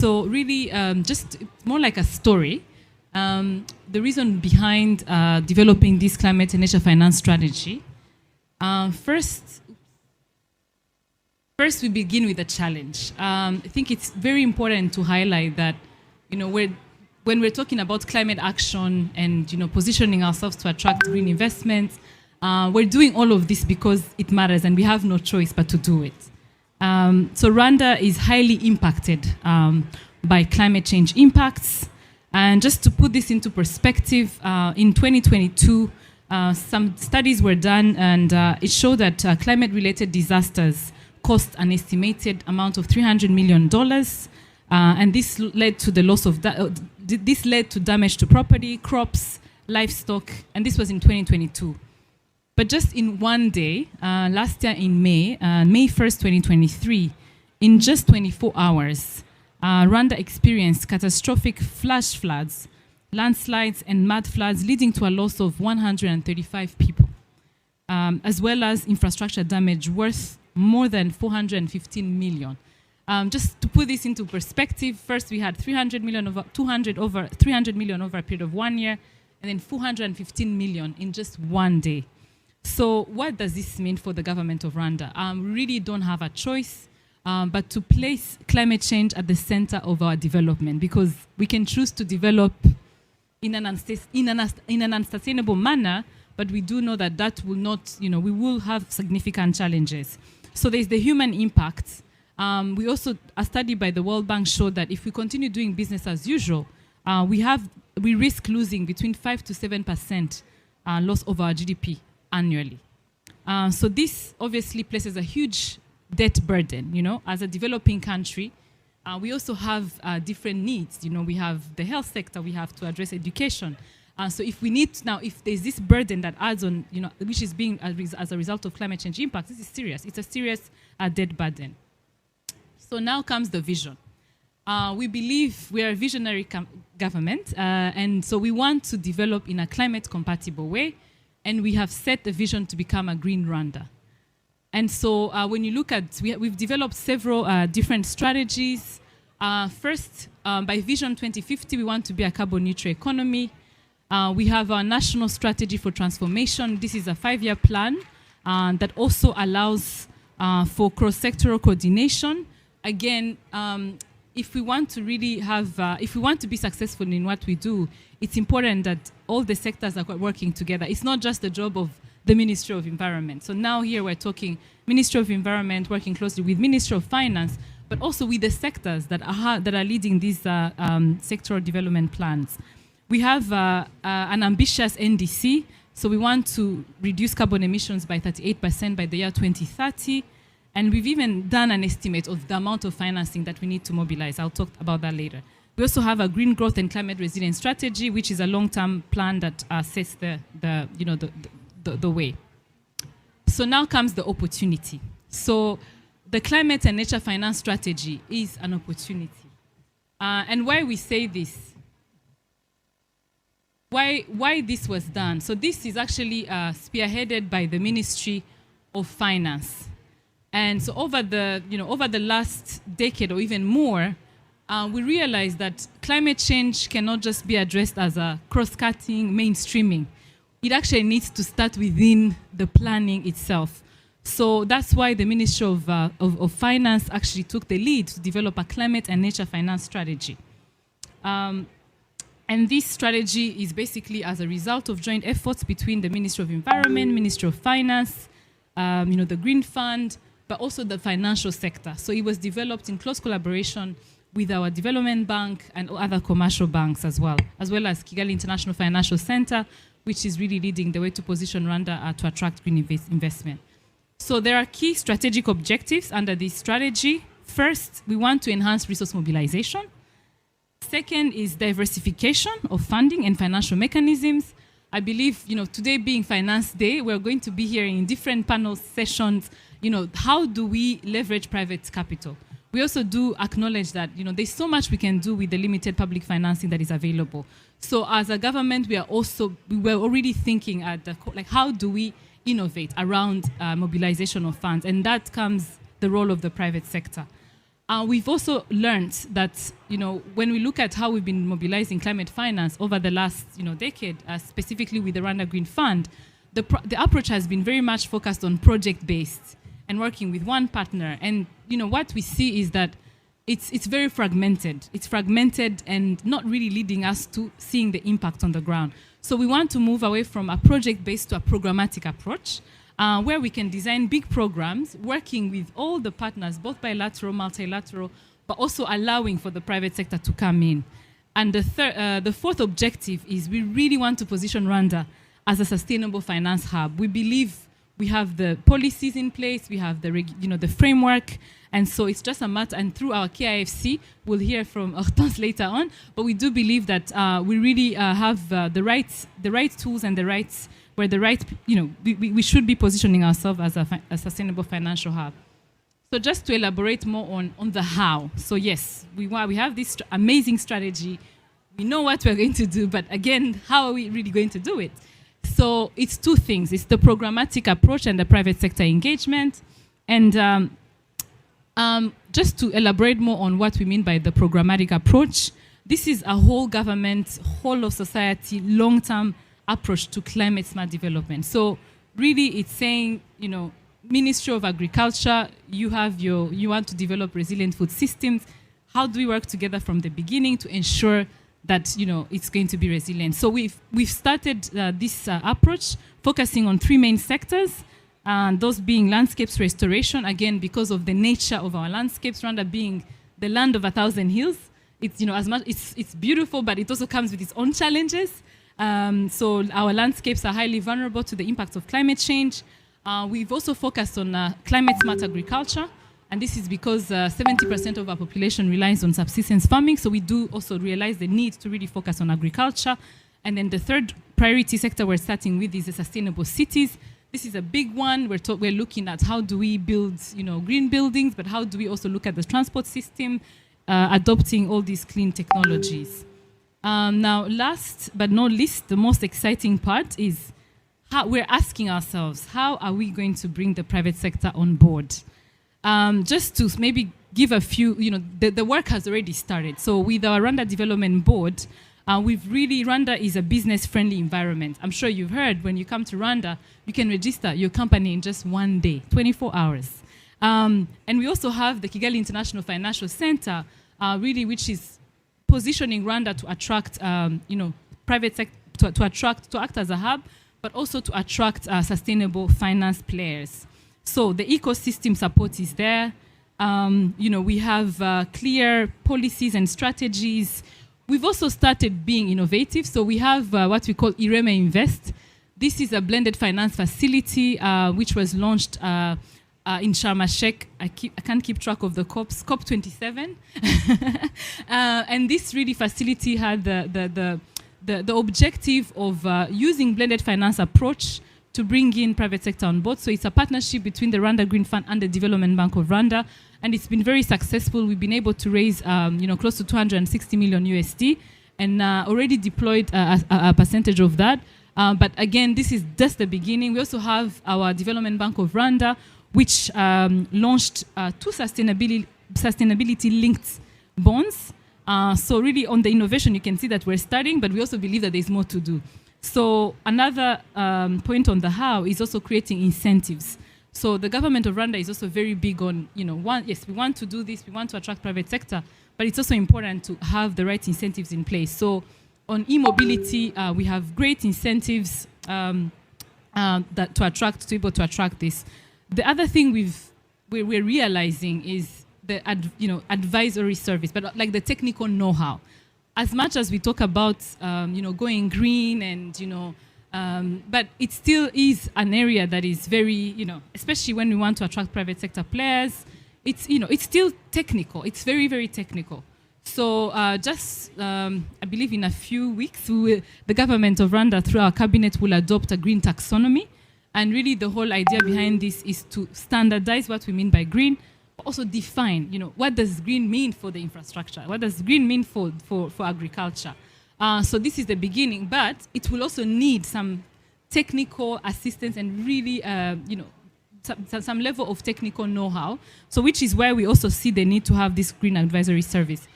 So really, just more like a story. The reason behind developing this climate and nature finance strategy. First, we begin with a challenge. I think it's very important to highlight that, when we're talking about climate action and positioning ourselves to attract green investments, we're doing all of this because it matters and we have no choice but to do it. So Rwanda is highly impacted by climate change impacts. And just to put this into perspective, in 2022, some studies were done and it showed that climate-related disasters cost an estimated amount of $300 million. And this led to the loss of this led to damage to property, crops, livestock, and this was in 2022. But just in one day, last year in May 1st, 2023, in just 24 hours, Rwanda experienced catastrophic flash floods, landslides, and mud floods, leading to a loss of 135 people, as well as infrastructure damage worth more than 415 million. Just to put this into perspective, first we had 300 million over 300 million over a period of 1 year, and then 415 million in just one day. So what does this mean for the government of Rwanda? We really don't have a choice but to place climate change at the center of our development, because we can choose to develop in an unsustainable manner, but we do know that that will not, we will have significant challenges. So there's the human impact. We also, a study by the World Bank showed that if we continue doing business as usual, we risk losing between 5 to 7% loss of our GDP annually. So this obviously places a huge debt burden, as a developing country. We also have different needs. We have the health sector, we have to address education. So if we need now, if there's this burden that adds on, which is being as a result of climate change impact, this is serious. It's a serious debt burden. So now comes the vision. We believe we are a visionary government, and so we want to develop in a climate-compatible way, and we have set a vision to become a green Rwanda. And so when you look at, we've developed several different strategies. First, by Vision 2050, we want to be a carbon-neutral economy. We have our national strategy for transformation. This is a 5-year plan that also allows for cross-sectoral coordination. Again, if we want to really have, if we want to be successful in what we do, it's important that all the sectors are working together. It's not just the job of the Ministry of Environment. So now here we're talking Ministry of Environment working closely with Ministry of Finance, but also with the sectors that are leading these sectoral development plans. We have an ambitious NDC, so we want to reduce carbon emissions by 38% by the year 2030. And we've even done an estimate of the amount of financing that we need to mobilize. I'll talk about that later. We also have a green growth and climate resilience strategy, which is a long-term plan that sets the way. So now comes the opportunity. So the climate and nature finance strategy is an opportunity. And why we say this, why this was done. So this is actually spearheaded by the Ministry of Finance. And so over the last decade or even more, we realized that climate change cannot just be addressed as a cross-cutting mainstreaming. It actually needs to start within the planning itself. So that's why the Ministry of Finance actually took the lead to develop a climate and nature finance strategy. And this strategy is basically as a result of joint efforts between the Ministry of Environment, Ministry of Finance, the Green Fund, but also the financial sector. So it was developed in close collaboration with our development bank and other commercial banks as well as Kigali International Financial Center, which is really leading the way to position Rwanda to attract green investment. So there are key strategic objectives under this strategy. First, we want to enhance resource mobilization. Second is diversification of funding and financial mechanisms. I believe, today being Finance Day, we're going to be here in different panel sessions. How do we leverage private capital? We also do acknowledge that, there's so much we can do with the limited public financing that is available. So as a government, we were already thinking at how do we innovate around mobilization of funds? And that comes the role of the private sector. We've also learned that, when we look at how we've been mobilizing climate finance over the last, decade, specifically with the Rwanda Green Fund, the approach has been very much focused on project-based and working with one partner. And, what we see is that it's very fragmented. It's fragmented and not really leading us to seeing the impact on the ground. So we want to move away from a project-based to a programmatic approach, where we can design big programs, working with all the partners, both bilateral, multilateral, but also allowing for the private sector to come in. And the fourth objective is we really want to position Rwanda as a sustainable finance hub. We believe we have the policies in place, we have the framework, and so it's just a matter, and through our KIFC, we'll hear from Hortense later on, but we do believe that we really have the right tools and we should be positioning ourselves as a sustainable financial hub. So just to elaborate more on the how. So yes, we have this amazing strategy. We know what we're going to do, but again, how are we really going to do it? So it's two things. It's the programmatic approach and the private sector engagement. And just to elaborate more on what we mean by the programmatic approach, this is a whole government, whole of society, long-term approach to climate smart development. So really it's saying, Ministry of Agriculture, you want to develop resilient food systems. How do we work together from the beginning to ensure that it's going to be resilient? So we've started this approach focusing on three main sectors, those being landscapes restoration. Again, because of the nature of our landscapes, Rwanda being the land of 1,000 hills, it's it's beautiful, but it also comes with its own challenges. So our landscapes are highly vulnerable to the impact of climate change. We've also focused on climate smart agriculture. And this is because 70% of our population relies on subsistence farming. So we do also realize the need to really focus on agriculture. And then the third priority sector we're starting with is the sustainable cities. This is a big one. We're looking at how do we build, green buildings, but how do we also look at the transport system, adopting all these clean technologies. Now, last but not least, the most exciting part is how we're asking ourselves, how are we going to bring the private sector on board? Just to maybe give a few, the work has already started. So with our Rwanda Development Board, Rwanda is a business-friendly environment. I'm sure you've heard when you come to Rwanda, you can register your company in just one day, 24 hours. And we also have the Kigali International Financial Center, which is positioning Rwanda to attract, private sector, to act as a hub, but also to attract sustainable finance players. So the ecosystem support is there. We have clear policies and strategies. We've also started being innovative. So we have what we call Ireme Invest. This is a blended finance facility which was launched in Sharm el-Sheikh. I can't keep track of the COP27. And this really facility had the objective of using blended finance approach to bring in private sector on board. So it's a partnership between the Rwanda Green Fund and the Development Bank of Rwanda, and it's been very successful. We've been able to raise, close to 260 million USD, and already deployed a percentage of that. But again, this is just the beginning. We also have our Development Bank of Rwanda, which launched two sustainability-linked bonds. So really, on the innovation, you can see that we're starting, but we also believe that there's more to do. So another point on the how is also creating incentives. So the government of Rwanda is also very big on, yes, we want to do this, we want to attract private sector, but it's also important to have the right incentives in place. So on e-mobility, we have great incentives to be able to attract this. The other thing we're realizing is the advisory service, but like the technical know-how. As much as we talk about going green and but it still is an area that is very especially when we want to attract private sector players, it's it's still technical. It's very, very technical. So I believe in a few weeks the government of Rwanda through our cabinet will adopt a green taxonomy, and really the whole idea behind this is to standardize what we mean by green. Also define, what does green mean for the infrastructure? What does green mean for agriculture? So this is the beginning, but it will also need some technical assistance and really, some level of technical know-how. So which is where we also see the need to have this green advisory service.